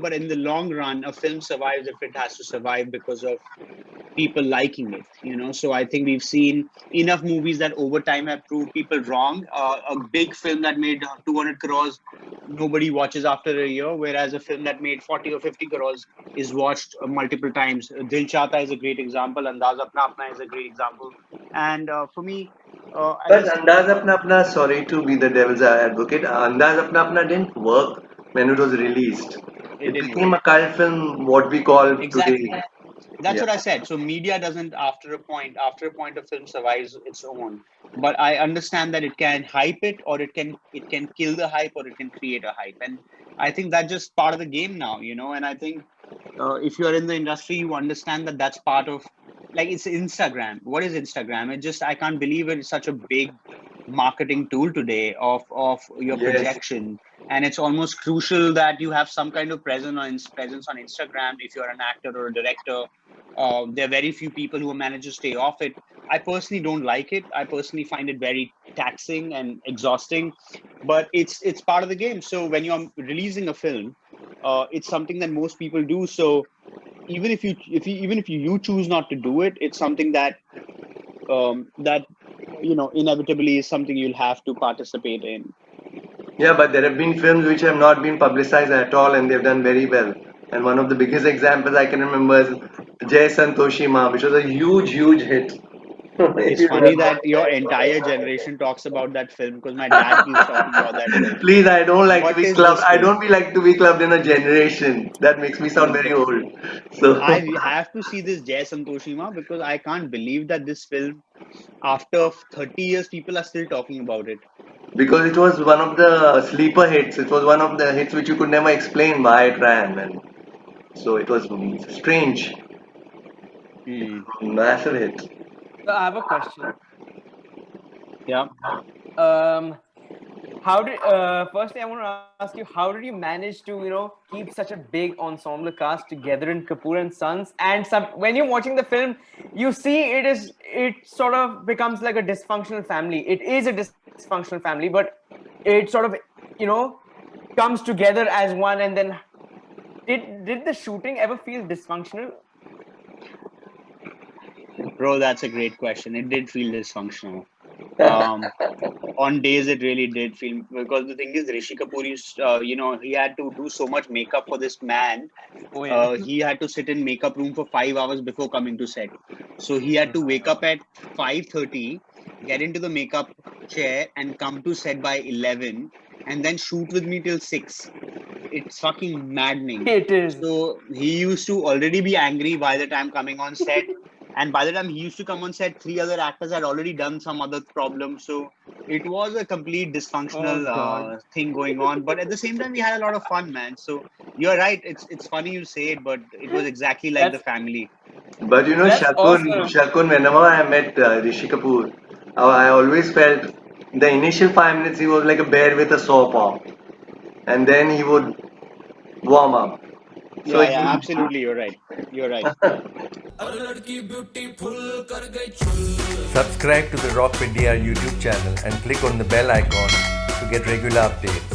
it, but in the long run, a film survives if it has to survive because of people liking it, So I think we've seen enough movies that over time have proved people wrong. A big film that made 200 crores, nobody watches after a year, whereas a film that made 40 or 50 crores is watched multiple times. Dil Chahta is a great example. Andaz Apna Apna is a great example. And for me, at But the same Andaz time, Apna Apna, sorry to be the devil's advocate, Andaz Apna Apna didn't work when it was released. it It didn't became work. a cult film, what we call Exactly. today. That's Yeah. what I said. So media doesn't, after a point, a film survives its own. But I understand that it can hype it, or it can kill the hype, or it can create a hype. And I think that's just part of the game now, And I think if you're in the industry, you understand that that's part of, like, it's Instagram. What is Instagram? I can't believe it's such a big marketing tool today of your Yes. projection, and it's almost crucial that you have some kind of presence on Instagram if you're an actor or a director. There are very few people who manage to stay off it. I personally don't like it. I personally find it very taxing and exhausting, but it's part of the game. So when you're releasing a film, it's something that most people do. So even if you choose not to do it, it's something that inevitably is something you'll have to participate in. Yeah, but there have been films which have not been publicized at all and they've done very well. And one of the biggest examples I can remember is Jai Santoshi Maa, which was a huge, huge hit. If It's you funny remember. that your entire generation talks about that film, because my dad keeps talking about that film. Please, I don't like to What be is clubbed. this I film? don't be like to be clubbed in a generation. That makes me sound very old. So, I have to see this Jai Santoshi Maa because I can't believe that this film, after 30 years, people are still talking about it. because it was one of the sleeper hits, it was one of the hits which you could never explain why it ran. And so it was strange, Hmm. massive hit. So I have a question. Yeah. Um, how did firstly I want to ask you, how did you manage to keep such a big ensemble cast together in Kapoor and Sons? And when you're watching the film, you see it sort of becomes like a dysfunctional family. It is a dysfunctional family, but it sort of you know comes together as one. And then did the shooting ever feel dysfunctional? Bro, that's a great question. It did feel dysfunctional. Um, on days it really did feel, because the thing is, Rishi Kapoor used, he had to do so much makeup for this man. Oh yeah. He had to sit in makeup room for 5 hours before coming to set. So he had to wake up at 5:30, get into the makeup chair, and come to set by 11, and then shoot with me till 6. It's fucking maddening. It is. So he used to already be angry by the time coming on set. And by the time he used to come on set, three other actors had already done some other problem. So it was a complete Oh dysfunctional God. thing going on. But at the same time, we had a lot of fun, man. So you're right. It's funny you say it, but it was exactly like the That's family. But you know, that's Shakun, awesome. Shakun, whenever I met Rishi Kapoor, I always felt the initial 5 minutes he was like a bear with a saw paw, and then he would warm up. So Yeah, it yeah, would. absolutely. You're right. You're right. Subscribe to the Rock India YouTube channel and click on the bell icon to get regular updates.